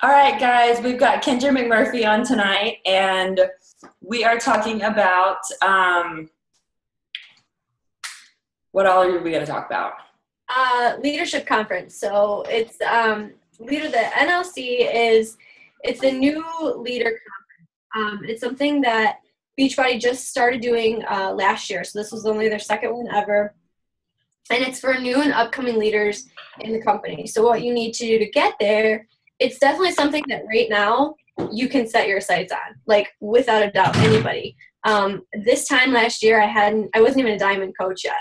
All right, guys, we've got Kendra McMurphy on tonight, and we are talking about what all are we going to talk about? Leadership conference. So it's the NLC it's a new leader conference. It's something that Beachbody just started doing last year. So this was only their second one ever. And it's for new and upcoming leaders in the company. So what you need to do to get there, it's definitely something that right now you can set your sights on, like without a doubt, anybody. This time last year, I wasn't even a diamond coach yet.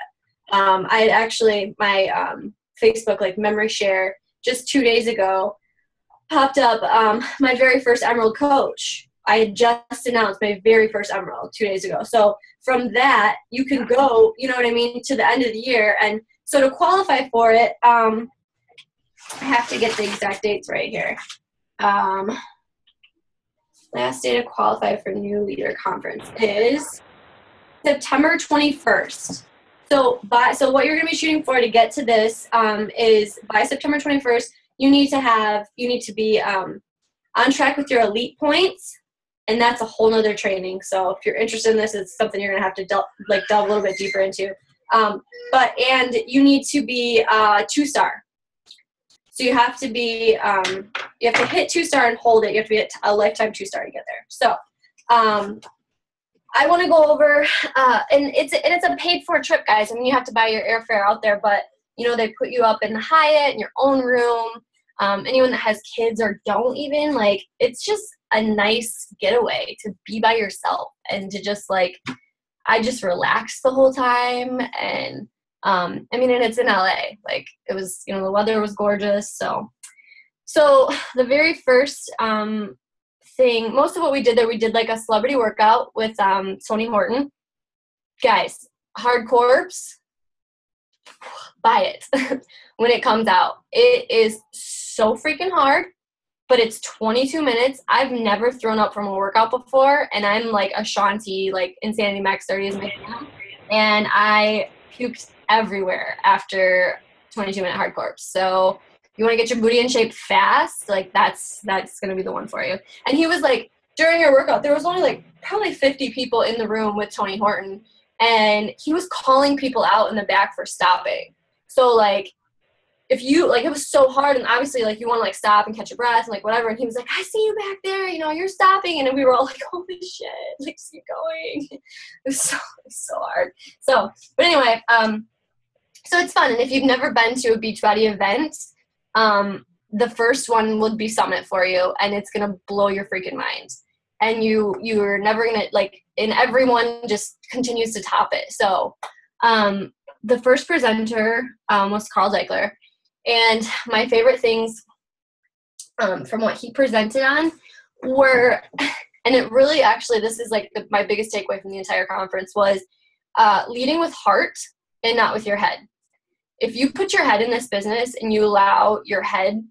I had actually, my Facebook like memory share just 2 days ago popped up my very first Emerald coach. I had just announced my very first Emerald 2 days ago. So from that, you can go, you know what I mean, to the end of the year. And so to qualify for it, I have to get the exact dates right here. Last day to qualify for New Leader Conference is September 21st. So what you're going to be shooting for to get to this is by September 21st, you need to be on track with your elite points, and that's a whole nother training. So if you're interested in this, it's something you're going to have to delve a little bit deeper into. And you need to be 2-star. So you have to be you have to hit 2-star and hold it. You have to be a lifetime 2-star to get there. So I want to go over, and it's a paid for trip, guys. I mean, you have to buy your airfare out there, but you know, they put you up in the Hyatt in your own room. Anyone that has kids or don't even, like, it's just a nice getaway to be by yourself and to just I just relaxed the whole time. And and it's in LA. Like, it was, you know, the weather was gorgeous. So the very first thing, most of what we did there, we did like a celebrity workout with Tony Horton. Guys, hard corpse, buy it when it comes out. It is so freaking hard, but it's 22 minutes. I've never thrown up from a workout before, and I'm like a Shanti, like Insanity Max 30 is my jam, and I puked everywhere after 22-minute hard corpse. So you want to get your booty in shape fast, like that's going to be the one for you. And he was like, during your workout, there was only like probably 50 people in the room with Tony Horton, and he was calling people out in the back for stopping. So like, if you, like, it was so hard, and obviously, like, you want to, like, stop and catch your breath and, like, whatever, and he was like, I see you back there, you know, you're stopping, and then we were all like, holy shit, like, just keep going. It was so hard. So, but anyway, so it's fun, and if you've never been to a Beachbody event, the first one would be Summit for you, and it's going to blow your freaking mind, and you're never going to, like, and everyone just continues to top it. So, the first presenter was Carl Deichler. And my favorite things from what he presented on were, and it really actually, this is like my biggest takeaway from the entire conference, was leading with heart and not with your head. If you put your head in this business and you allow your head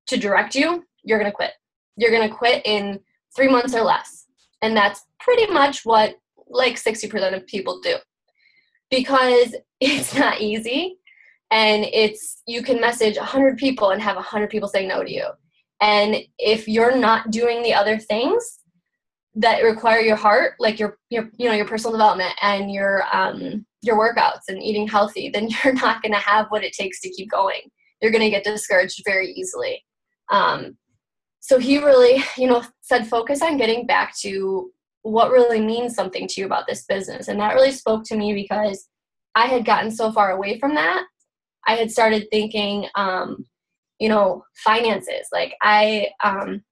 to direct you, you're going to quit. You're going to quit in 3 months or less. And that's pretty much what like 60% of people do, because it's not easy. And you can message 100 people and have 100 people say no to you. And if you're not doing the other things that require your heart, like your personal development and your workouts and eating healthy, then you're not going to have what it takes to keep going. You're going to get discouraged very easily. So he really, said focus on getting back to what really means something to you about this business. And that really spoke to me, because I had gotten so far away from that. I had started thinking, finances. Like I'm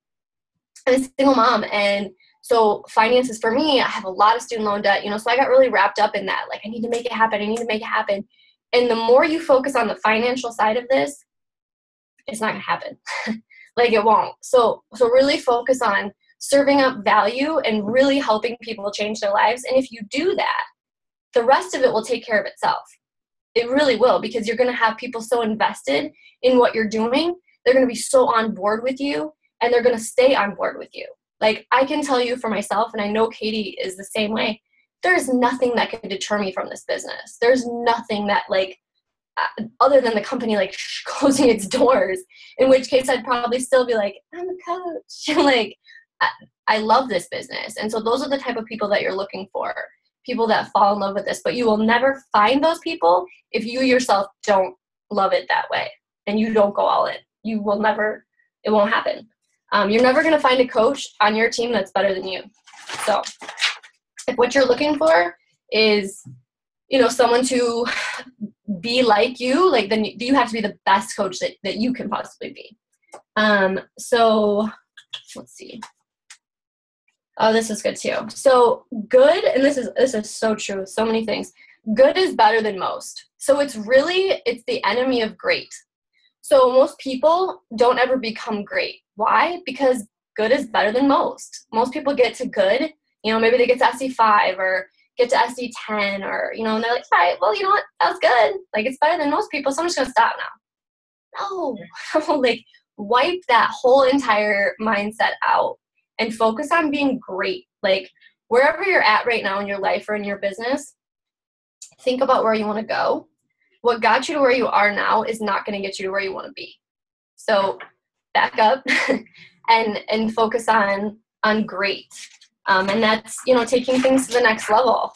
a single mom, and so finances for me, I have a lot of student loan debt, so I got really wrapped up in that. Like, I need to make it happen. And the more you focus on the financial side of this, it's not going to happen. Like, it won't. So really focus on serving up value and really helping people change their lives. And if you do that, the rest of it will take care of itself. It really will, because you're going to have people so invested in what you're doing. They're going to be so on board with you, and they're going to stay on board with you. Like, I can tell you for myself, and I know Katie is the same way, there's nothing that can deter me from this business. There's nothing that, like, other than the company like closing its doors, in which case I'd probably still be like, I'm a coach. Like, I love this business. And so those are the type of people that you're looking for, people that fall in love with this. But you will never find those people if you yourself don't love it that way and you don't go all in. You will never, it won't happen. You're never going to find a coach on your team that's better than you. So if what you're looking for is, you know, someone to be like you, like, then you have to be the best coach that you can possibly be. So let's see. Oh, this is good too. So good, and this is so true. So many things. Good is better than most. So it's the enemy of great. So most people don't ever become great. Why? Because good is better than most. Most people get to good, you know, maybe they get to SE5 or get to SE10 or, you know, and they're like, all right, well, you know what? That was good. Like, it's better than most people, so I'm just going to stop now. No. Like, wipe that whole entire mindset out and focus on being great. Like, wherever you're at right now in your life or in your business, think about where you want to go. What got you to where you are now is not going to get you to where you want to be. So back up and focus on great. And that's, you know, taking things to the next level.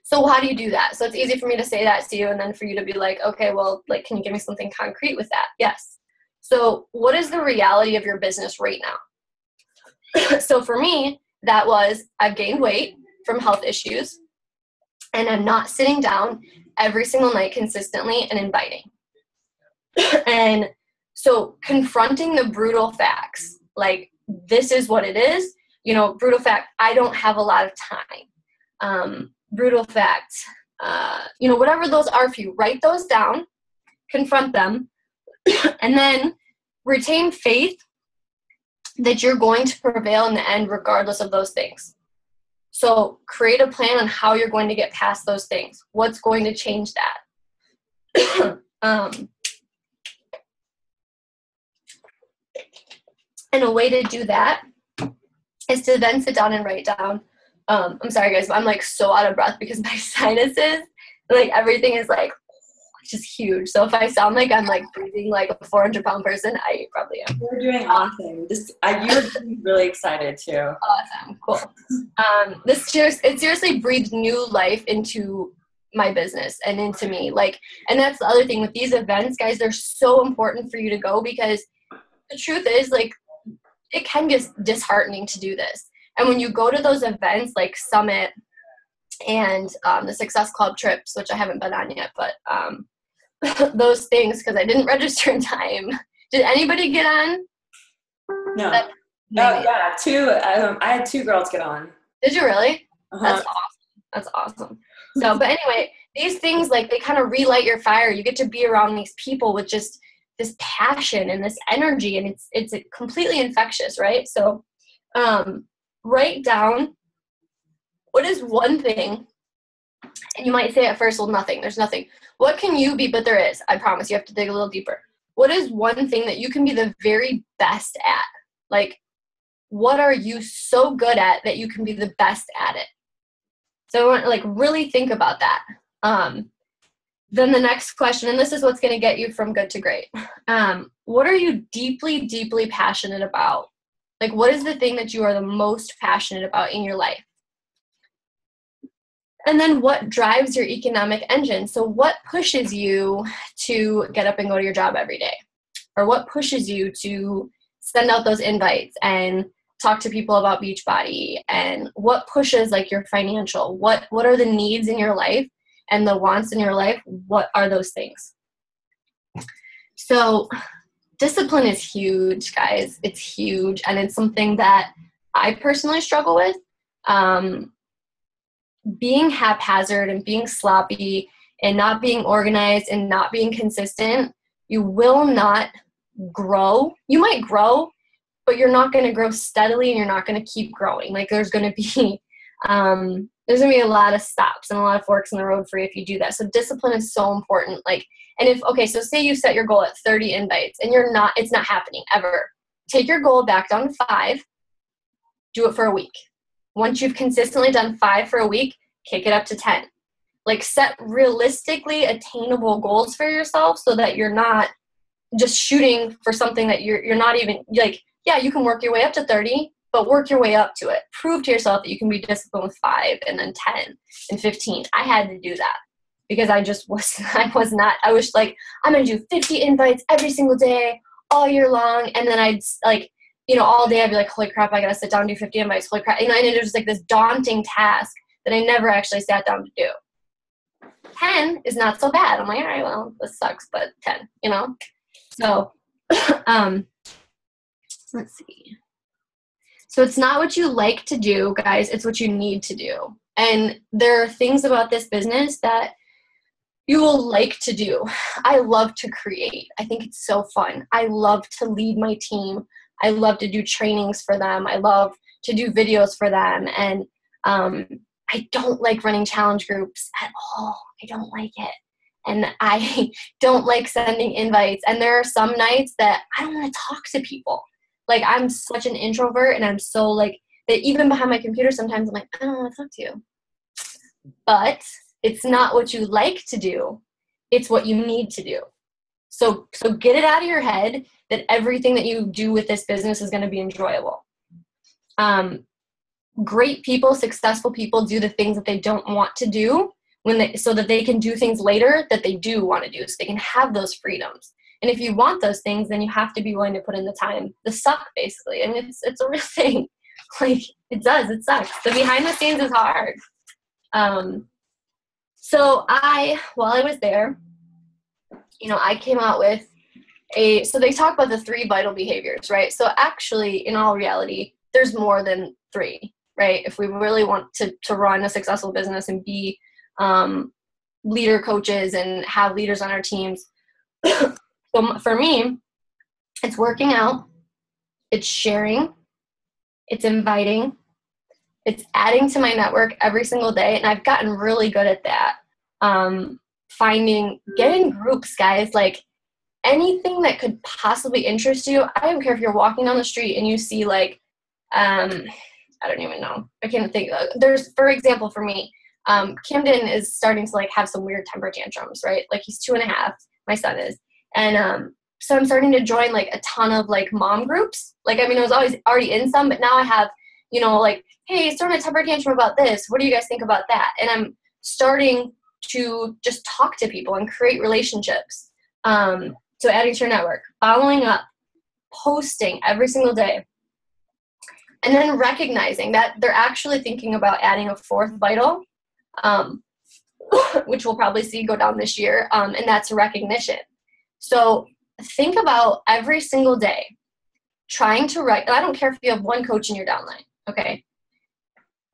So how do you do that? So it's easy for me to say that to you and then for you to be like, okay, well, like, can you give me something concrete with that? Yes. So what is the reality of your business right now? So for me, that was I've gained weight from health issues and I'm not sitting down every single night consistently and inviting. And so confronting the brutal facts, like, this is what it is, you know, brutal fact, I don't have a lot of time. Brutal fact, you know, whatever those are for you, write those down, confront them, and then retain faith that you're going to prevail in the end regardless of those things. So create a plan on how you're going to get past those things. What's going to change that? And a way to do that is to then sit down and write down. I'm sorry, guys, but I'm like so out of breath because my sinuses, like, everything is like just huge. So if I sound like I'm like breathing like a 400-pound person, I probably am. You're doing awesome. You're really excited too. Awesome, cool. It seriously breathed new life into my business and into me. Like, and that's the other thing with these events, guys. They're so important for you to go because the truth is, like, it can get disheartening to do this. And when you go to those events like Summit and the Success Club trips, which I haven't been on yet, but those things, because I didn't register in time. Did anybody get on? No. Yeah, two. I had two girls get on. Did you really? Uh-huh. That's awesome. So, but anyway, these things, like, they kind of relight your fire. You get to be around these people with just this passion and this energy, and it's completely infectious, right? So write down what is one thing, and you might say at first, well, nothing, there's nothing. What can you be? But there is. I promise you have to dig a little deeper. What is one thing that you can be the very best at? Like, what are you so good at that you can be the best at it? So I want to, like, really think about that. Then the next question, and this is what's going to get you from good to great. What are you deeply, deeply passionate about? Like, what is the thing that you are the most passionate about in your life? And then what drives your economic engine? So what pushes you to get up and go to your job every day? Or what pushes you to send out those invites and talk to people about Beachbody? And what pushes, like, your financial? What are the needs in your life and the wants in your life? What are those things? So discipline is huge, guys. It's huge. And it's something that I personally struggle with. Being haphazard and being sloppy and not being organized and not being consistent, you will not grow. You might grow, but you're not going to grow steadily and you're not going to keep growing. Like, there's going to be a lot of stops and a lot of forks in the road for you if you do that. So discipline is so important. Like, and so say you set your goal at 30 invites and it's not happening ever. Take your goal back down to 5, do it for a week. Once you've consistently done 5 for a week, kick it up to 10. like set realistically attainable goals for yourself so that you're not just shooting for something that you're not even like, yeah, you can work your way up to 30, but work your way up to it. Prove to yourself that you can be disciplined with 5 and then 10 and 15. I had to do that because I was like, I'm going to do 50 invites every single day, all year long. And then I'd like, all day I'd be like, holy crap, I got to sit down and do 50 invites. Holy crap. And it was like this daunting task that I never actually sat down to do. 10 is not so bad. I'm like, all right, well, this sucks, but 10, So, let's see. So it's not what you like to do, guys. It's what you need to do. And there are things about this business that you will like to do. I love to create. I think it's so fun. I love to lead my team. I love to do trainings for them. I love to do videos for them. And I don't like running challenge groups at all. I don't like it. And I don't like sending invites. And there are some nights that I don't want to talk to people. Like, I'm such an introvert, and I'm so like, that even behind my computer sometimes I'm like, I don't want to talk to you. But it's not what you like to do. It's what you need to do. So get it out of your head that everything that you do with this business is going to be enjoyable. Great people, successful people do the things that they don't want to do so that they can do things later that they do want to do, so they can have those freedoms. And if you want those things, then you have to be willing to put in the time, the suck, basically. And it's a real thing. Like, it sucks. The behind the scenes is hard. So while I was there, I came out with so they talk about the 3 vital behaviors, right? So actually, in all reality, there's more than 3, right? If we really want to run a successful business and be leader coaches and have leaders on our teams. So for me, it's working out, it's sharing, it's inviting, it's adding to my network every single day. And I've gotten really good at that. Getting groups, guys, like anything that could possibly interest you. I don't care if you're walking down the street and you see like, I don't even know. I can't think. There's, for example, for me, Camden is starting to like have some weird temper tantrums, right? Like he's 2.5, my son is. And so I'm starting to join like a ton of like mom groups. Like, I mean, I was always already in some, but now I have, like, hey, starting a temper tantrum about this. What do you guys think about that? And I'm starting to just talk to people and create relationships. So adding to your network, following up, posting every single day. And then recognizing that they're actually thinking about adding a 4th vital, which we'll probably see go down this year, and that's recognition. So think about every single day trying to and I don't care if you have 1 coach in your downline, okay?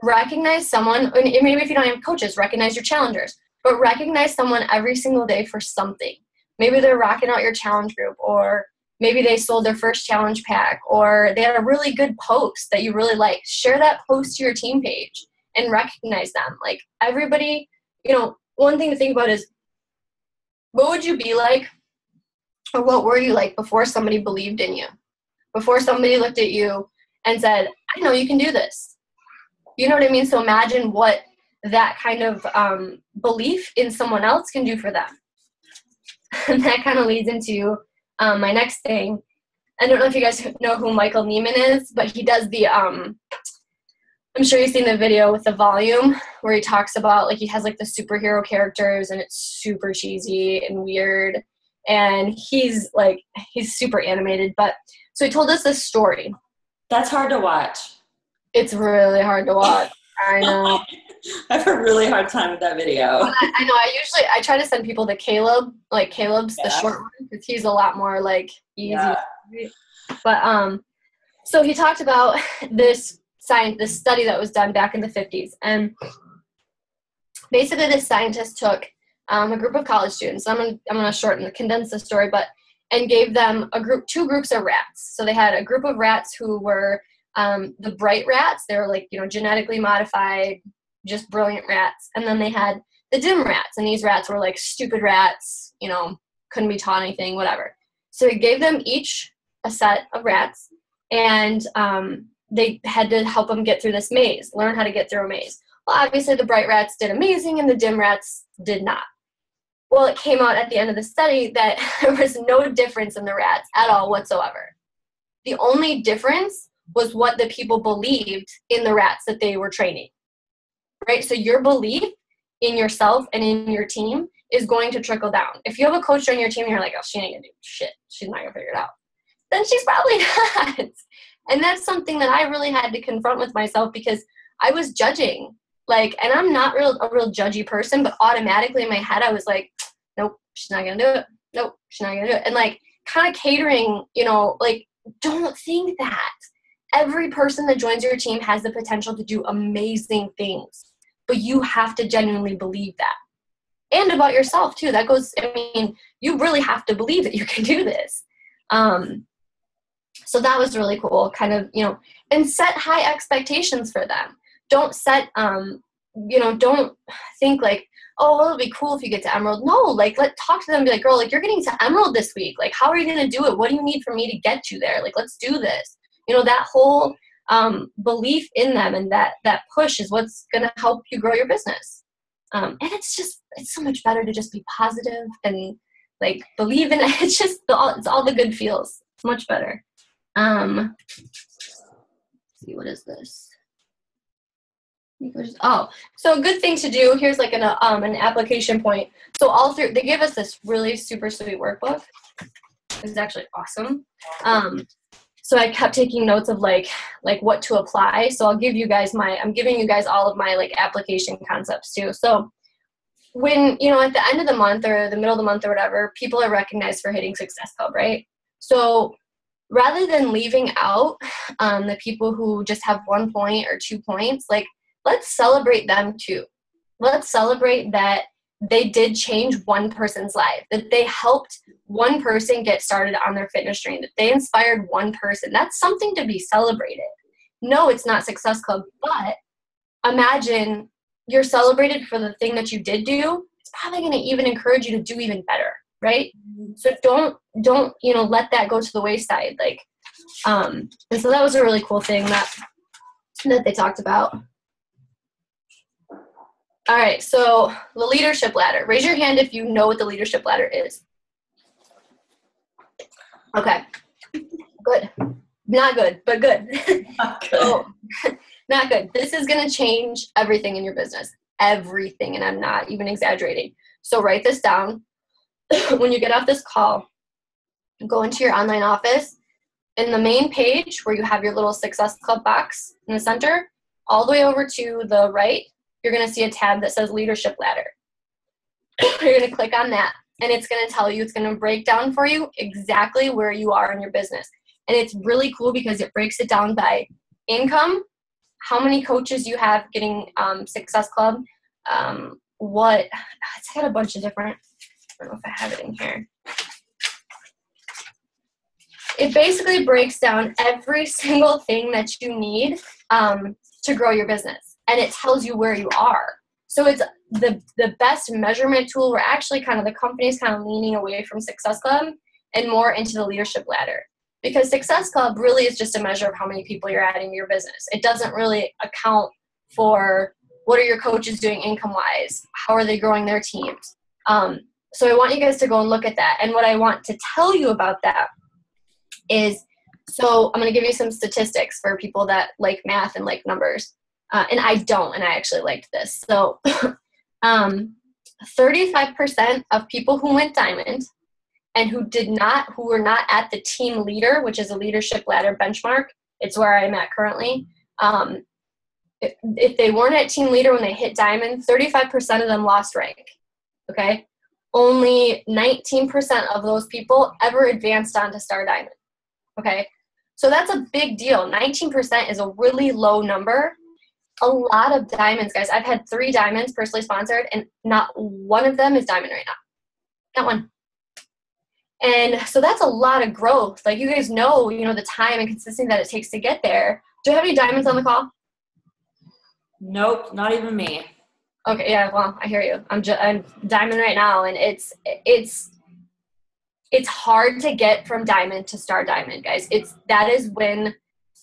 Recognize someone, and maybe if you don't have coaches, recognize your challengers, but recognize someone every single day for something. Maybe they're rocking out your challenge group, or maybe they sold their first challenge pack, or they had a really good post that you really like. Share that post to your team page and recognize them. Like, everybody, one thing to think about is, what would you be like, or what were you like before somebody believed in you? Before somebody looked at you and said, I know you can do this. You know what I mean? So imagine what that kind of belief in someone else can do for them. And that kind of leads into my next thing. I don't know if you guys know who Michael Neiman is, but he does the, I'm sure you've seen the video with the volume where he talks about, like, he has like the superhero characters and it's super cheesy and weird. And he's super animated. But so he told us this story. That's hard to watch. It's really hard to watch. I know. I have a really hard time with that video. I know. I try to send people to Caleb, like Caleb's the short one, because he's a lot more like easy. Yeah. But so he talked about this study that was done back in the 50s, and basically this scientist took a group of college students. I'm gonna condense the story, and gave them 2 groups of rats. So they had a group of rats who were the bright rats. They were like, genetically modified, just brilliant rats. And then they had the dim rats, and these rats were like stupid rats, couldn't be taught anything, whatever. So he gave them each a set of rats, and they had to help them get through this maze, learn how to get through a maze. Well, obviously the bright rats did amazing and the dim rats did not. Well, it came out at the end of the study that there was no difference in the rats at all whatsoever. The only difference was what the people believed in the rats that they were training, right? So your belief in yourself and in your team is going to trickle down. If you have a coach on your team and you're like, oh, she ain't gonna do shit, she's not gonna figure it out, then she's probably not. And that's something that I really had to confront with myself, because I was judging, like, and I'm not a real judgy person, but automatically in my head I was like, nope, she's not gonna do it. Nope, she's not gonna do it. And like kind of catering, like, don't think that. Every person that joins your team has the potential to do amazing things, but you have to genuinely believe that. And about yourself too. That goes, you really have to believe that you can do this. So that was really cool, kind of, and set high expectations for them. Don't set, don't think like, oh, well, it'll be cool if you get to Emerald. No, like, talk to them and be like, girl, like, you're getting to Emerald this week. Like, how are you going to do it? What do you need for me to get you there? Like, let's do this. That whole belief in them and that push is what's going to help you grow your business. And it's so much better to just be positive and like believe in it. It's all the good feels. It's much better. Let's see, what is this? So a good thing to do, here's like an application point. So all through, they give us this really super sweet workbook. It's actually awesome. So I kept taking notes of like what to apply. So I'm giving you guys all of my like application concepts too. So when, at the end of the month or the middle of the month or whatever, people are recognized for hitting Success Club, right? So rather than leaving out the people who just have 1 point or 2 points, like, let's celebrate them too. Let's celebrate that they did change one person's life, that they helped one person get started on their fitness journey, that they inspired one person. That's something to be celebrated. No, it's not Success Club, but imagine you're celebrated for the thing that you did do. It's probably going to even encourage you to do even better, right? So don't let that go to the wayside. Like, and so that was a really cool thing that they talked about. All right, so the leadership ladder. Raise your hand if you know what the leadership ladder is. Okay, good. Not good, but good. Not good. So, not good. This is going to change everything in your business. Everything, and I'm not even exaggerating. So write this down. When you get off this call, go into your online office. In the main page where you have your little Success Club box in the center, all the way over to the right, you're going to see a tab that says Leadership Ladder. You're going to click on that, and it's going to tell you, it's going to break down for you exactly where you are in your business. And it's really cool because it breaks it down by income, how many coaches you have getting Success Club, it's got a bunch of different, I don't know if I have it in here. It basically breaks down every single thing that you need to grow your business. And it tells you where you are. So it's the best measurement tool. We're actually the company's leaning away from Success Club and more into the leadership ladder. Because Success Club really is just a measure of how many people you're adding to your business. It doesn't really account for what are your coaches doing income-wise, how are they growing their teams. So I want you guys to go and look at that. And what I want to tell you about that is, so I'm going to give you some statistics for people that like math and like numbers. And I don't, and I actually liked this. So 35% of people who went diamond and who were not at the team leader, which is a leadership ladder benchmark, it's where I'm at currently. If they weren't at team leader when they hit diamond, 35% of them lost rank, okay? Only 19% of those people ever advanced on to star diamond, okay? So that's a big deal. 19% is a really low number. A lot of diamonds, guys. I've had 3 diamonds personally sponsored, and not one of them is diamond right now. Not one. And so that's a lot of growth. Like, you guys know, the time and consistency that it takes to get there. Do you have any diamonds on the call? Nope, not even me. Okay, yeah, well, I hear you. I'm diamond right now, and it's hard to get from diamond to star diamond, guys. That is when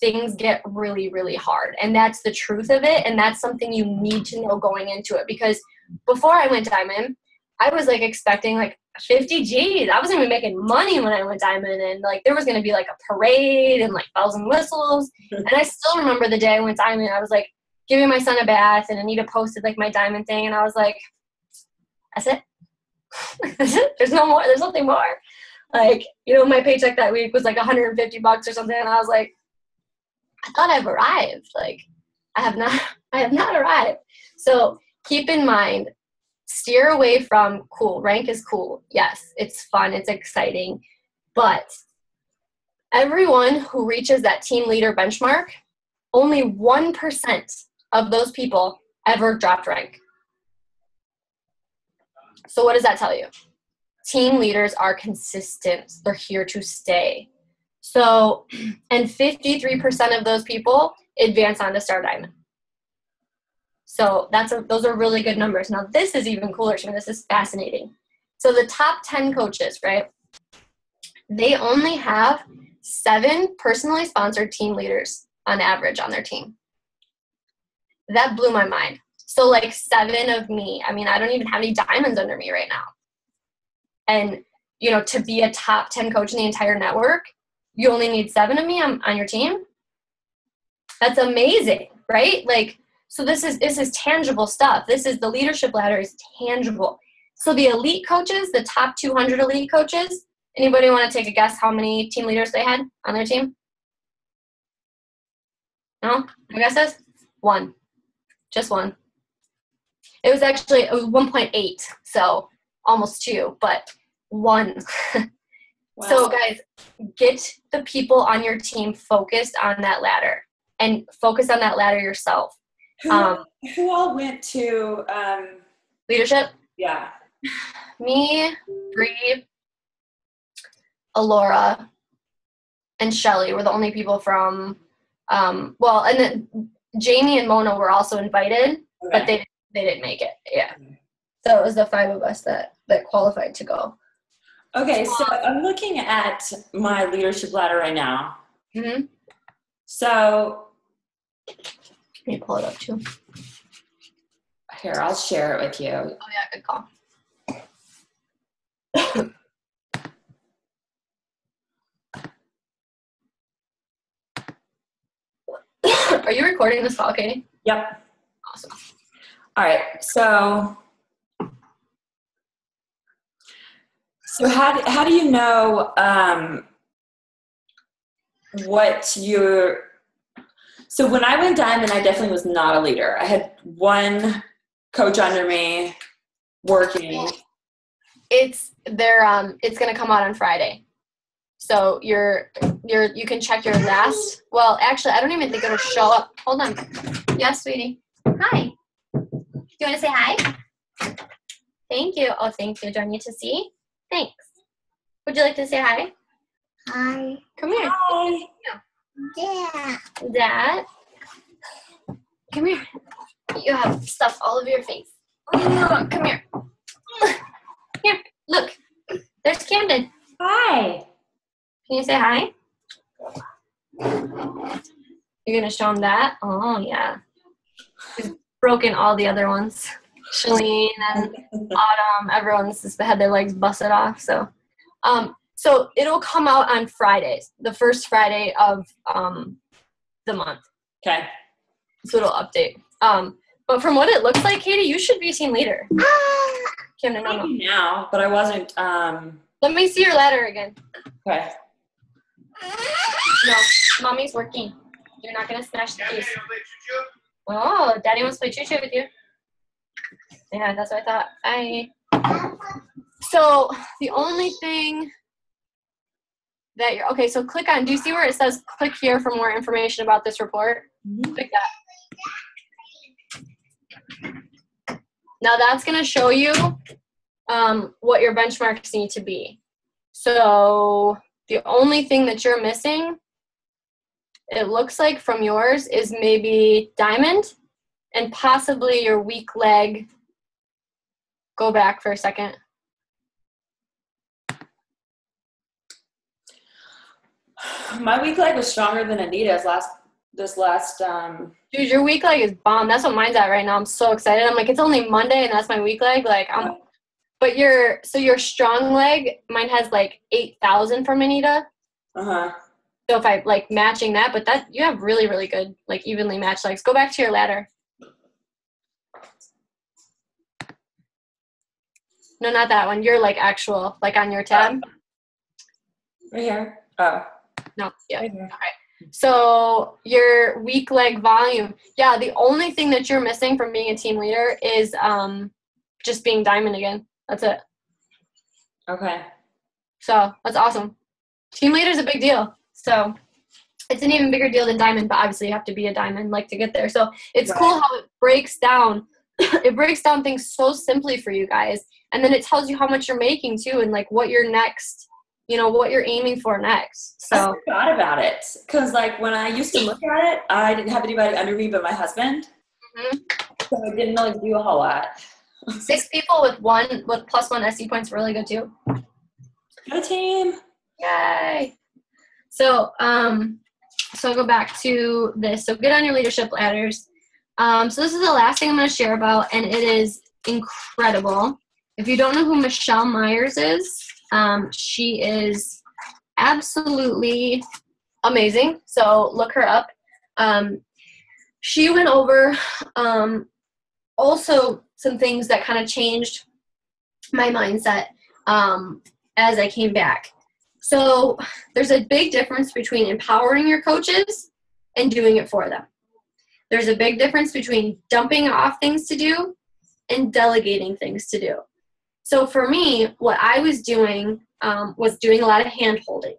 things get really, really hard. And that's the truth of it. And that's something you need to know going into it, because before I went diamond, I was like expecting like 50 G's. I wasn't even making money when I went diamond, and like there was going to be like a parade and like bells and whistles. And I still remember the day I went diamond. I was like giving my son a bath, and Anita posted like my diamond thing, and I was like, that's it. That's it. There's no more. There's nothing more. Like, you know, my paycheck that week was like $150 or something, and I was like, I thought I've arrived. Like, I have not arrived. So keep in mind, steer away from cool. Rank is cool. Yes, it's fun. It's exciting. But everyone who reaches that team leader benchmark, only 1% of those people ever dropped rank. So what does that tell you? Team leaders are consistent. They're here to stay. So, and 53% of those people advance on to Star Diamond. So those are really good numbers. Now this is even cooler to me. This is fascinating. So the top 10 coaches, right? They only have 7 personally sponsored team leaders on average on their team. That blew my mind. So like 7 of me. I mean, I don't even have any diamonds under me right now. And, you know, to be a top 10 coach in the entire network, you only need 7 of me on your team. That's amazing, right? Like, so this is tangible stuff. This is the leadership ladder is tangible. So the elite coaches, the top 200 elite coaches, anybody want to take a guess how many team leaders they had on their team? No? My guess is 1. Just 1. It was 1.8, so almost 2, but 1. Wow. So guys, get the people on your team focused on that ladder, and focus on that ladder yourself. Who all went to leadership? Yeah. Me, Bree, Alora, and Shelly were the only people from, and then Jamie and Mona were also invited, okay, but they didn't make it. Yeah. So it was the 5 of us that qualified to go. Okay, so I'm looking at my leadership ladder right now. Mm-hmm. So let me pull it up too. Here, I'll share it with you. Oh yeah, good call. Are you recording this call, Katie? Yep. Awesome. All right, so how do you know what you're? So when I went diamond, I definitely was not a leader. I had 1 coach under me working. It's gonna come out on Friday. So you can check your last. Well, actually, I don't even think it'll show up. Hold on. Yes, sweetie. Hi. Do you want to say hi? Thank you. Oh, thank you. Do I need to see? Thanks. Would you like to say hi? Hi. Come here. Hi. Yeah. Dad. Come here. You have stuff all over your face. Come here. Here. Look. There's Camden. Hi. Can you say hi? You're going to show him that? Oh, yeah. He's broken all the other ones. Shalene and Autumn, everyone's just had their legs busted off. So it'll come out on Fridays, the first Friday of the month. Okay. So it'll update. But from what it looks like, Katie, you should be a team leader. Camden, no. Now, but I wasn't. Let me see your ladder again. Okay. No, mommy's working. You're not gonna smash the keys. Oh, Daddy wants to play choo-choo with you. Yeah, that's what I thought. Bye. So the only thing that okay, so click on, do you see where it says click here for more information about this report? Mm-hmm. Click that. Now that's gonna show you what your benchmarks need to be. So the only thing that you're missing, it looks like from yours, is maybe diamond and possibly your weak leg. Go back for a second. My weak leg was stronger than Anita's this last. Dude, your weak leg is bomb. That's what mine's at right now. I'm so excited. I'm like, it's only Monday and that's my weak leg. Like, but your strong leg, mine has like 8,000 from Anita. So if I like matching that, but that you have really, really good, like evenly matched legs. Go back to your ladder. No, not that one. You're like actual, like on your tab. Right here. Oh. No. Yeah. Right here. Okay. So your weak leg volume. Yeah. The only thing that you're missing from being a team leader is just being diamond again. That's it. Okay. So that's awesome. Team leader is a big deal. So it's an even bigger deal than diamond, but obviously you have to be a diamond like to get there. So it's cool how it breaks down. It breaks down things so simply for you guys. And then it tells you how much you're making too and like what you're next, you know, what you're aiming for next. So I forgot about it because like when I used to look at it, I didn't have anybody under me but my husband. So I didn't really do a whole lot. 6 people with +1 SE points really good too. Good team. Yay. So I'll go back to this. So get on your leadership ladders. So this is the last thing I'm going to share about, and it is incredible. If you don't know who Michelle Myers is, she is absolutely amazing. So look her up. She went over also some things that kind of changed my mindset as I came back. So there's a big difference between empowering your coaches and doing it for them. There's a big difference between dumping off things to do and delegating things to do. So for me, what I was doing was doing a lot of hand holding.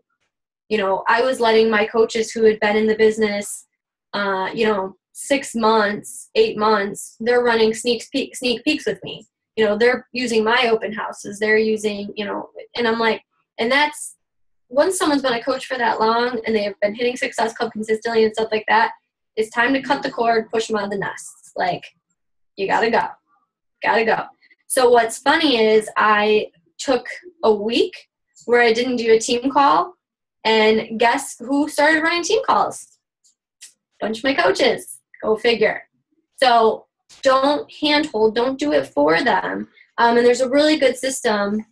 You know, I was letting my coaches who had been in the business, 6 months, 8 months, they're running sneak peeks with me. You know, they're using my open houses. They're using, and I'm like, and that's, once someone's been a coach for that long and they have been hitting Success Club consistently and stuff like that, it's time to cut the cord, push them out of the nest. Like, you gotta go. So what's funny is I took a week where I didn't do a team call, and guess who started running team calls? Bunch of my coaches. Go figure. So don't handhold. Don't do it for them. And there's a really good system.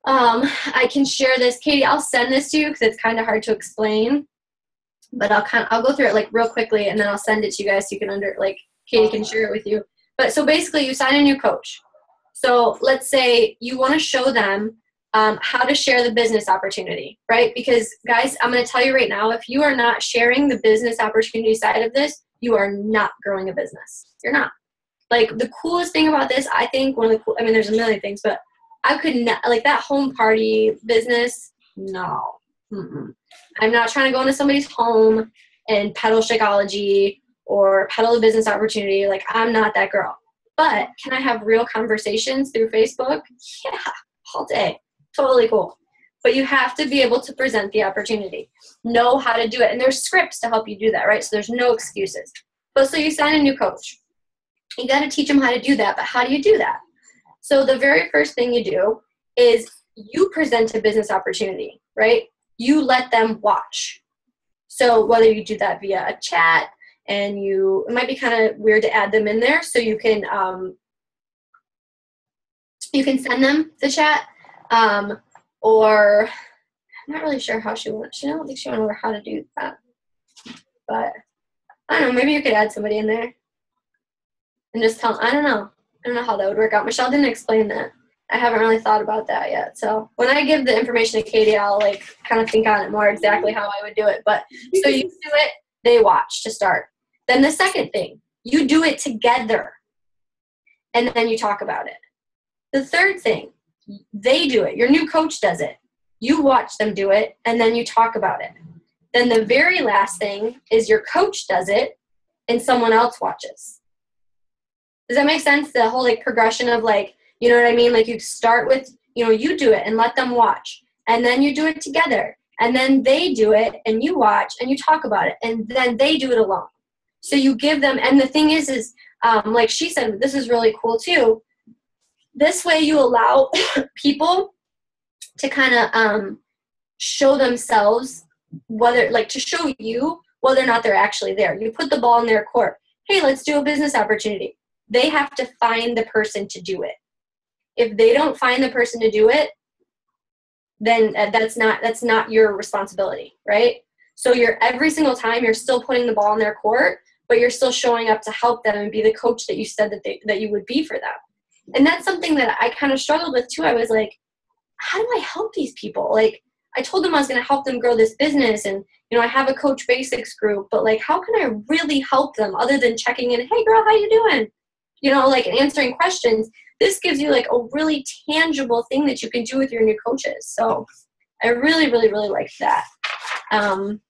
I can share this. Katie, I'll send this to you because it's kind of hard to explain. But I'll go through it like real quickly, and then I'll send it to you guys so you can Katie can share it with you. But so basically you sign a new coach. So let's say you want to show them how to share the business opportunity, right? Because guys, I'm going to tell you right now, if you are not sharing the business opportunity side of this, you are not growing a business. You're not. Like the coolest thing about this, I think there's a million things, but I could not, like that home party business. No. Mm-mm. I'm not trying to go into somebody's home and peddle Shakeology or peddle a business opportunity. Like, I'm not that girl. But can I have real conversations through Facebook? Yeah, all day. Totally cool. But you have to be able to present the opportunity. Know how to do it. And there's scripts to help you do that, right? So there's no excuses. But so you sign a new coach. You got to teach them how to do that. But how do you do that? So the very first thing you do is you present a business opportunity, right? You let them watch. So whether you do that via a chat, and it might be kind of weird to add them in there, so you can send them the chat, or I'm not really sure how I don't think she went over how to do that, but I don't know, maybe you could add somebody in there and just tell them. I don't know how that would work out. Michelle didn't explain that. I haven't really thought about that yet. So when I give the information to Katie, I'll like kind of think on it more exactly how I would do it. But so you do it, they watch to start. Then the second thing, you do it together, and then you talk about it. The third thing, they do it. Your new coach does it. You watch them do it, and then you talk about it. Then the very last thing is your coach does it, and someone else watches. Does that make sense? The whole like progression of like, you know what I mean? Like you start with, you do it and let them watch. And then you do it together. And then they do it and you watch and you talk about it. And then they do it alone. So you give them, and the thing is like she said, this is really cool too. This way you allow people to kind of show themselves whether, like, to show you whether or not they're actually there. You put the ball in their court. Hey, let's do a business opportunity. They have to find the person to do it. If they don't find the person to do it, then that's not your responsibility, right? So every single time you're still putting the ball in their court, but you're still showing up to help them and be the coach that you said that you would be for them. And that's something that I kind of struggled with too. I was like, how do I help these people? Like, I told them I was going to help them grow this business, and I have a Coach Basics group, but like, how can I really help them other than checking in? Hey girl, how you doing? Like, answering questions. This gives you like a really tangible thing that you can do with your new coaches. So I really, really, really liked that. Let's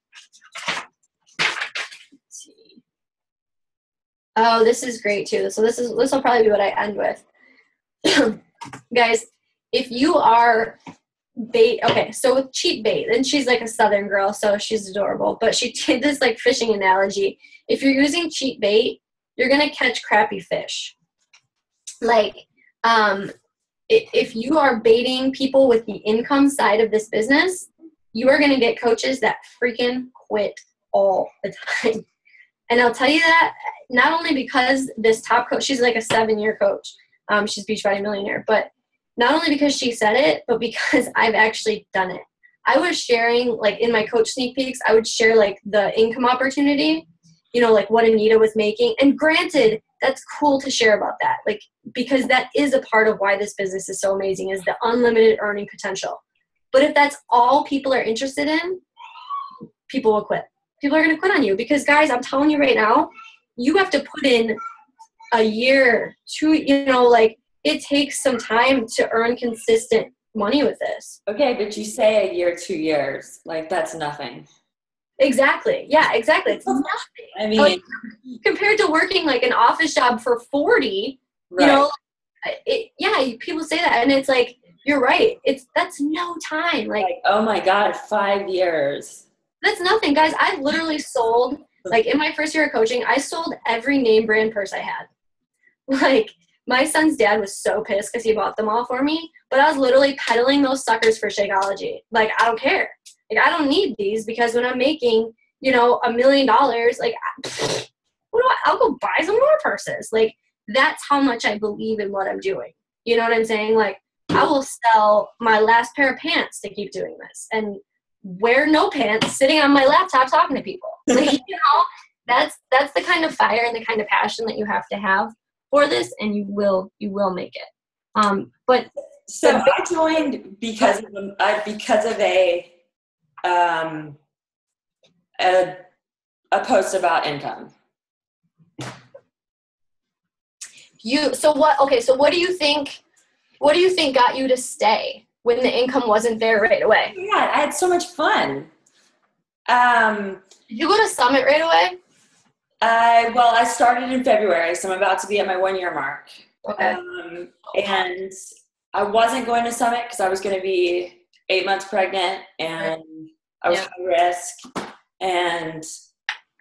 see. Oh, this is great too. So this will probably be what I end with. Guys, if you are bait, okay, so with cheap bait, and she's like a Southern girl, so she's adorable, but she did this like fishing analogy. If you're using cheap bait, you're going to catch crappy fish. Like, if you are baiting people with the income side of this business, you are going to get coaches that freaking quit all the time. And I'll tell you that not only because this top coach, she's like a 7-year coach. She's Beachbody Millionaire, but not only because she said it, but because I've actually done it. I was sharing, like, in my coach sneak peeks, I would share like the income opportunity, like what Anita was making. And granted, that's cool to share about that, like, because that is a part of why this business is so amazing, is the unlimited earning potential. But if that's all people are interested in, people will quit. People are going to quit on you because, guys, I'm telling you right now, you have to put in a year, 2, like, it takes some time to earn consistent money with this. Okay, but you say a year, 2 years, like, that's nothing. Exactly. Yeah, exactly. It's nothing. I mean, like, compared to working like an office job for 40, right. People say that, and it's like, you're right. That's no time. Like, oh my God, 5 years. That's nothing, guys. I literally sold, like, in my first year of coaching, I sold every name brand purse I had. Like, my son's dad was so pissed because he bought them all for me, but I was literally peddling those suckers for Shakeology. Like, I don't care. Like, I don't need these because when I'm making, $1 million, like, I'll go buy some more purses. Like, that's how much I believe in what I'm doing. You know what I'm saying? Like, I will sell my last pair of pants to keep doing this and wear no pants sitting on my laptop talking to people. Like, that's the kind of fire and the kind of passion that you have to have for this, and you will make it. But so I joined because of a post about income. So what do you think got you to stay when the income wasn't there right away? Yeah, I had so much fun. Did you go to Summit right away? I started in February, so I'm about to be at my 1-year mark. Okay. And I wasn't going to Summit because I was going to be 8 months pregnant, and I was high risk. And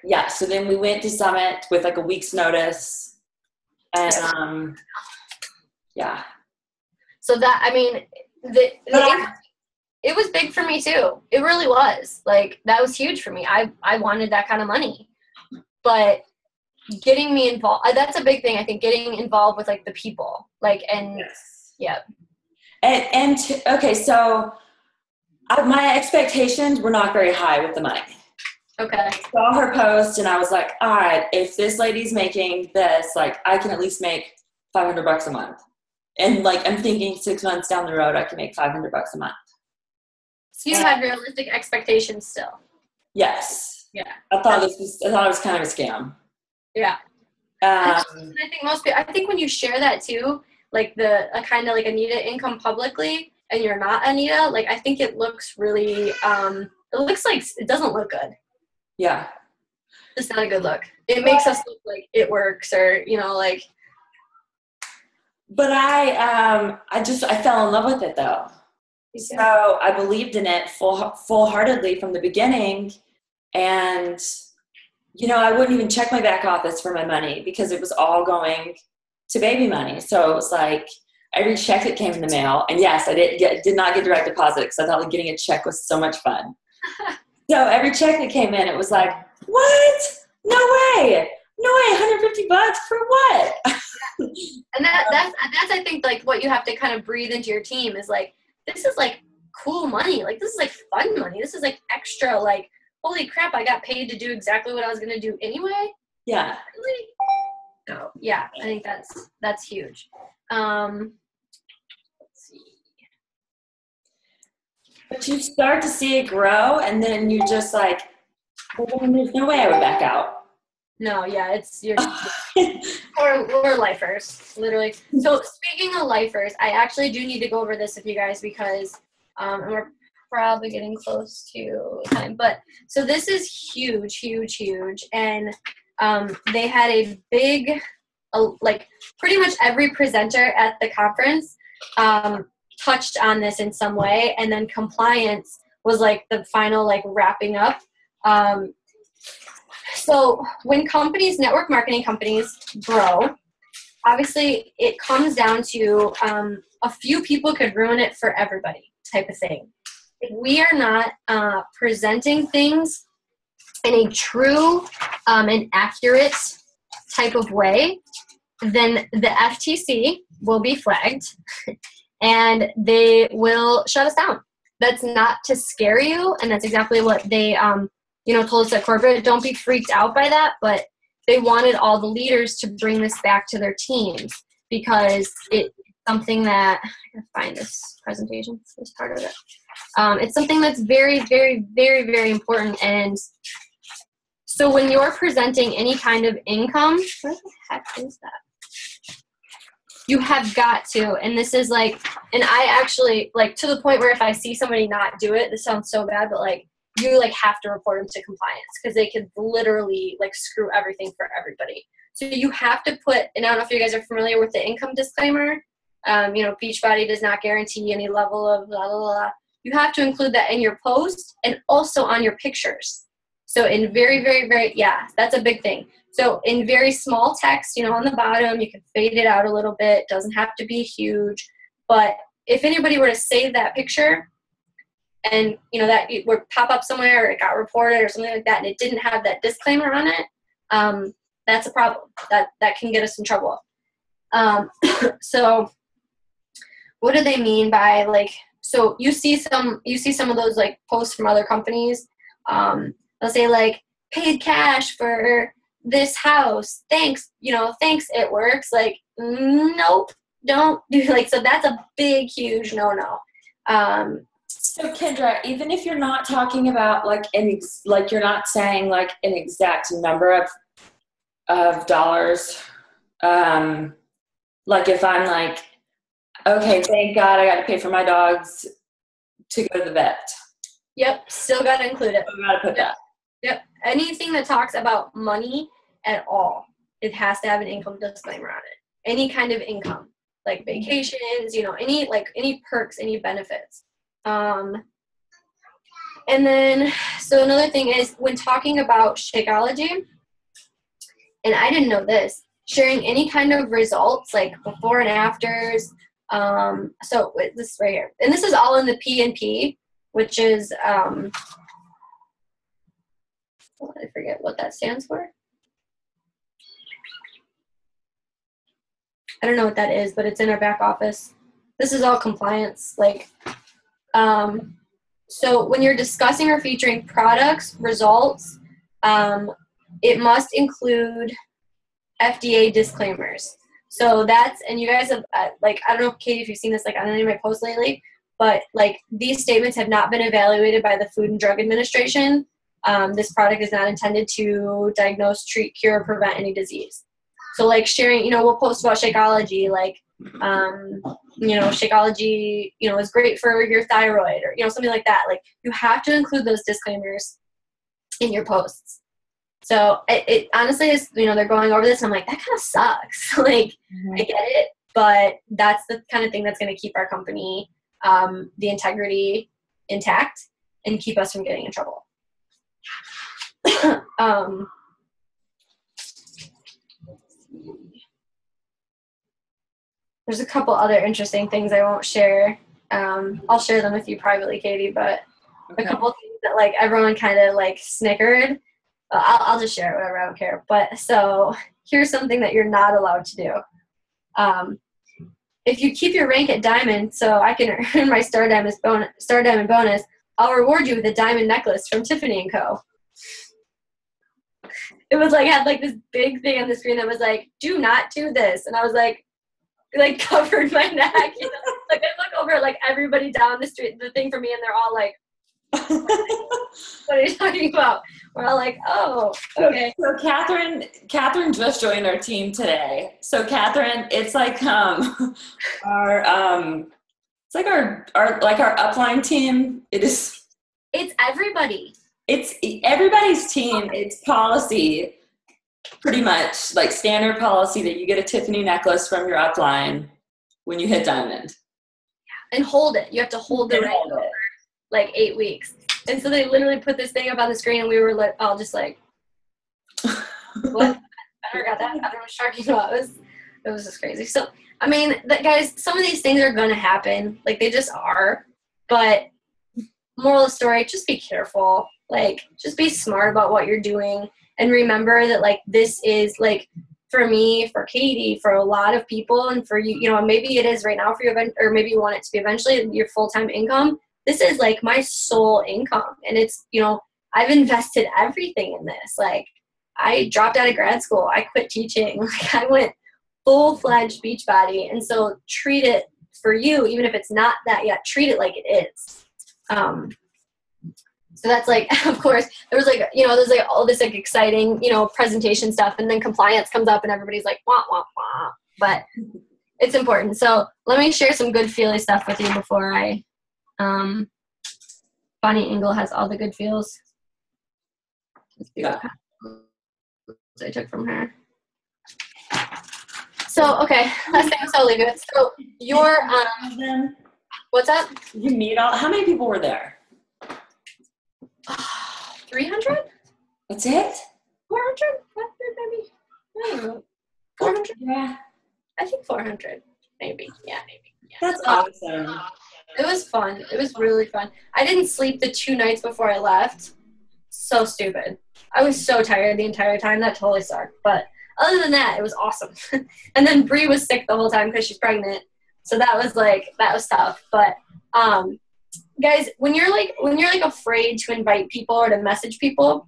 yeah, so then we went to Summit with like a week's notice. And yeah. So that, I mean, it was big for me too. It really was. Like, that was huge for me. I wanted that kind of money. But getting me involved, that's a big thing, I think, getting involved with, like, the people. Like, and, yes. Yeah. Okay, so my expectations were not very high with the money. Okay. I saw her post, and I was like, all right, if this lady's making this, like, I can at least make $500 a month. And, like, I'm thinking 6 months down the road, I can make $500 a month. So you had realistic expectations still. Yes. Yeah. I thought it was kind of a scam. Yeah. I think when you share that too, like a kind of like Anita income publicly, and you're not Anita, like, I think it looks really, it looks like it doesn't look good. Yeah. It's not a good look. It makes us look like it works, or, like. But I fell in love with it though. So I believed in it full-heartedly from the beginning. And, I wouldn't even check my back office for my money because it was all going to baby money. So it was like every check that came in the mail, and yes, I did not get direct deposit because I thought like getting a check was so much fun. So every check that came in, it was like, what? No way. No way. $150 for what? And that's I think like what you have to kind of breathe into your team is like, this is like cool money. Like this is like fun money. This is like extra, like, holy crap, I got paid to do exactly what I was going to do anyway. Yeah. Really? So yeah, I think that's huge. Let's see. But you start to see it grow, and then you're just like, well, then there's no way I would back out. No, yeah, we're lifers, literally. So speaking of lifers, I actually do need to go over this with you guys because and we're probably getting close to time. But so this is huge, huge, huge, and they had a big, like pretty much every presenter at the conference touched on this in some way, and then compliance was like the final like wrapping up. So when network marketing companies grow, obviously it comes down to a few people could ruin it for everybody type of thing. If we are not presenting things in a true and accurate type of way, then the FTC will be flagged and they will shut us down. That's not to scare you, and that's exactly what they told us at corporate. Don't be freaked out by that, but they wanted all the leaders to bring this back to their teams because it's something that, I gotta find this presentation, this part of it. It's something that's very, very, very, very important. And so when you're presenting any kind of income, where the heck is that? You have got to, and this is like, and I actually, like, to the point where if I see somebody not do it, this sounds so bad, but like, you like have to report them to compliance because they could literally like screw everything for everybody. So you have to put, and I don't know if you guys are familiar with the income disclaimer. Beachbody does not guarantee any level of blah, blah, blah. You have to include that in your post and also on your pictures. So in very, very, very, yeah, that's a big thing. So in very small text, on the bottom, you can fade it out a little bit. Doesn't have to be huge. But if anybody were to save that picture and, that it would pop up somewhere or it got reported or something like that and it didn't have that disclaimer on it, that's a problem. That can get us in trouble. So what do they mean by like, so you see some of those like posts from other companies. They'll say like paid cash for this house. Thanks, thanks, it works. Like, nope, don't do like, so that's a big, huge no. So Kendra, even if you're not talking about like you're not saying like an exact number of dollars, like if I'm like, okay, thank God I got to pay for my dogs to go to the vet. Yep, still got to include it. Still got to put that. Yep, anything that talks about money at all, it has to have an income disclaimer on it. Any kind of income, like vacations, any perks, any benefits. And then, so another thing is when talking about Shakeology, and I didn't know this, sharing any kind of results like before and afters. So this right here, and this is all in the P&P, which is, I forget what that stands for. I don't know what that is, but it's in our back office. This is all compliance, so when you're discussing or featuring products, results, it must include FDA disclaimers. So that's, and you guys have, I don't know, Katie, if you've seen this, on any of my posts lately, but, these statements have not been evaluated by the Food and Drug Administration. This product is not intended to diagnose, treat, cure, or prevent any disease. So, sharing, we'll post about Shakeology, Shakeology, is great for your thyroid or, something like that. You have to include those disclaimers in your posts. So it honestly is, they're going over this and I'm like, that kind of sucks. I get it, but that's the kind of thing that's going to keep our company, the integrity intact and keep us from getting in trouble. There's a couple other interesting things I won't share. I'll share them with you privately, Katie, but okay. A couple things that like everyone kind of like snickered. I'll just share it, whatever, I don't care. But so here's something that you're not allowed to do. If you keep your rank at diamond, so I can earn my star diamond bonus, I'll reward you with a diamond necklace from Tiffany & Co. It was like, had like this big thing on the screen that was like, do not do this. And I was like covered my neck, you know? Like I look over at like everybody down the street, the thing for me, and they're all like, what are you talking about? We're all like, oh, okay. So Catherine just joined our team today. So Catherine, it's like our upline team. It's everybody. It's everybody's team. It's policy, pretty much like standard policy that you get a Tiffany necklace from your upline when you hit diamond. And hold it. You have to hold the ring for like 8 weeks. And so they literally put this thing up on the screen, and we were like, all just like, what? I never got that. I don't know what you're talking about. It was just crazy. So, I mean, guys, some of these things are going to happen. Like, they just are. But moral of the story, just be careful. Like, just be smart about what you're doing. And remember that, like, this is, like, for me, for Katie, for a lot of people, and for you, you know, maybe it is right now for you, or maybe you want it to be eventually your full-time income. This is, like, my sole income. And it's, you know, I've invested everything in this. Like, I dropped out of grad school. I quit teaching. Like, I went full-fledged Beachbody. And so treat it for you, even if it's not that yet, treat it like it is. So that's like, of course, there's like, you know, there's like all this like exciting, you know, presentation stuff, and then compliance comes up and everybody's like, wah, wah, wah. But it's important. So let me share some good feely stuff with you before I, Bonnie Engel has all the good feels. Let's see what I took from her. So, okay, last thing, so I'll leave it. So your, what's that? You meet all, how many people were there? 300? That's it? 400? 500 maybe? I don't know. 400? Yeah. I think 400. Maybe. Yeah, maybe. Yeah. That's awesome. It was fun. It was really fun. I didn't sleep the 2 nights before I left. So stupid. I was so tired the entire time. That totally sucked. But other than that, it was awesome. And then Bree was sick the whole time because she's pregnant. So that was tough. But guys, when you're afraid to invite people or to message people,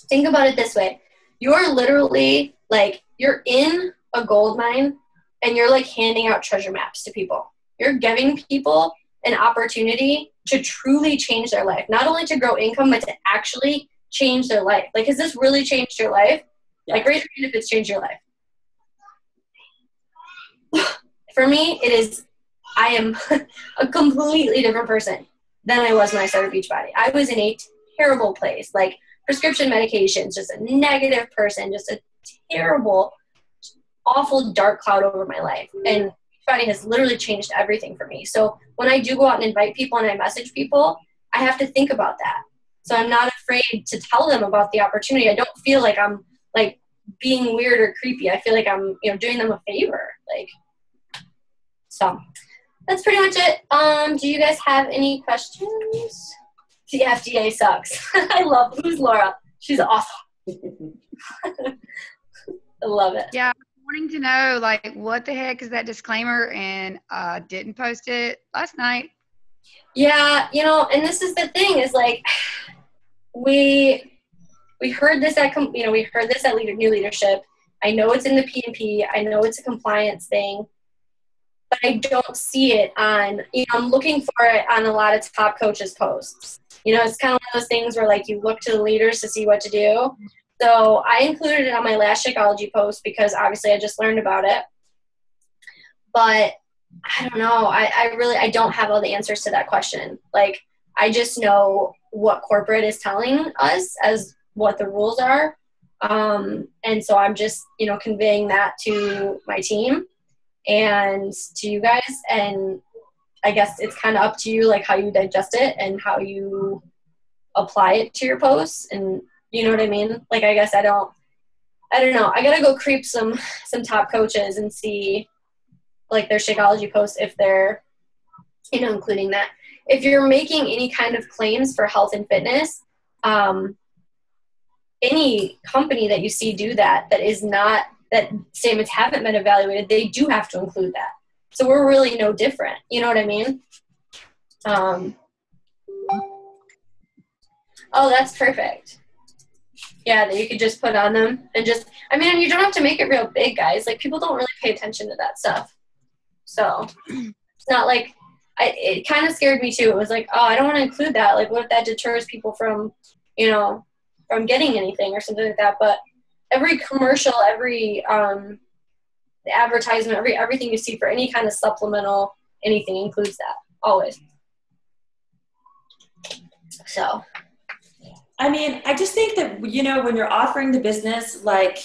think about it this way. You're literally like, you're in a gold mine and you're like handing out treasure maps to people. You're giving people an opportunity to truly change their life, not only to grow income, but to actually change their life. Like, has this really changed your life? Yeah. Like, raise your hand if it's changed your life. For me, it is. I am a completely different person than I was when I started Beachbody. I was in a terrible place, like prescription medications, just a negative person, just a terrible, awful dark cloud over my life. And Beachbody has literally changed everything for me. So when I do go out and invite people and I message people, I have to think about that. So I'm not afraid to tell them about the opportunity. I don't feel like I'm like being weird or creepy. I feel like I'm, you know, doing them a favor. Like, so that's pretty much it. Do you guys have any questions? The FDA sucks. I love, who's Laura? She's awesome. I love it. Yeah, I'm wanting to know, like, what the heck is that disclaimer? And didn't post it last night. Yeah, you know, and this is the thing is like, we heard this at, New Leadership. I know it's in the P&P. I know it's a compliance thing. But I don't see it on, you know, I'm looking for it on a lot of top coaches' posts. You know, it's kind of one of those things where, like, you look to the leaders to see what to do. So I included it on my last Shakeology post because, obviously, I just learned about it. But I don't know. I don't have all the answers to that question. Like, I just know what corporate is telling us as what the rules are. And so I'm just, you know, conveying that to my team and to you guys, and I guess it's kind of up to you, like, how you digest it and how you apply it to your posts, and you know what I mean? Like, I guess I don't know. I gotta go creep some top coaches and see, like, their Shakeology posts if they're, you know, including that. if you're making any kind of claims for health and fitness, any company that you see do that is not, that statements haven't been evaluated, they do have to include that. So we're really no different. You know what I mean? Oh, that's perfect. Yeah, that you could just put on them and just, I mean, you don't have to make it real big, guys. Like, people don't really pay attention to that stuff. So it's not like, it kind of scared me too. It was like, oh, I don't want to include that. Like, what if that deters people from, you know, from getting anything or something like that? But every commercial, every advertisement, everything you see for any kind of supplemental anything includes that, always. So, I mean, I just think that, you know, when you're offering the business, like,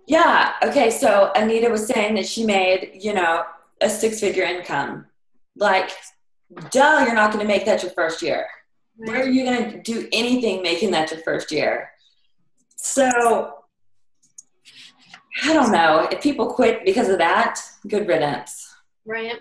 yeah, okay, so Anita was saying that she made, you know, a 6-figure income. Like, duh, you're not going to make that your first year. Where are you going to do anything making that your first year? So, I don't know. If people quit because of that, good riddance. right.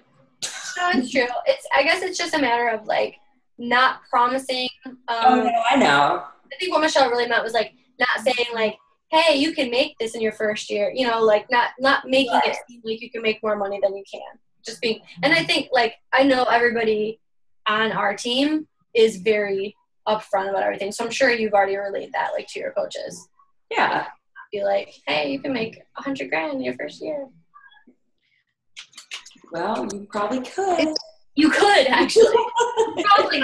No, it's true. I guess it's just a matter of, like, not promising. Oh, no, I know. I think what Michelle really meant was, like, not saying, like, hey, you can make this in your first year. You know, like, not making it seem like you can make more money than you can. Just being, and I think, like, I know everybody on our team is very upfront about everything. So I'm sure you've already relayed that, like, to your coaches. Yeah. Be like, hey, you can make $100,000 in your first year. Well, you probably could. You could, actually. You probably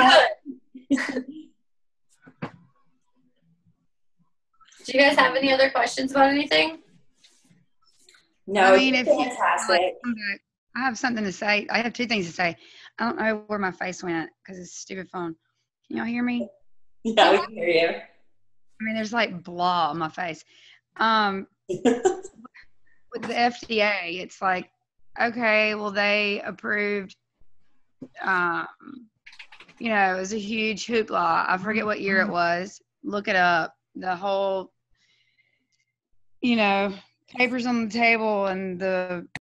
could. Do you guys have any other questions about anything? No, I mean, if you fantastic. I have something to say. I have 2 things to say. I don't know where my face went because it's a stupid phone. Can y'all hear me? Yeah, we can hear you. I mean, there's like blah on my face. With the FDA, it's like, okay, well, they approved, you know, it was a huge hoopla. I forget what year it was. Look it up. The whole, you know, papers on the table and the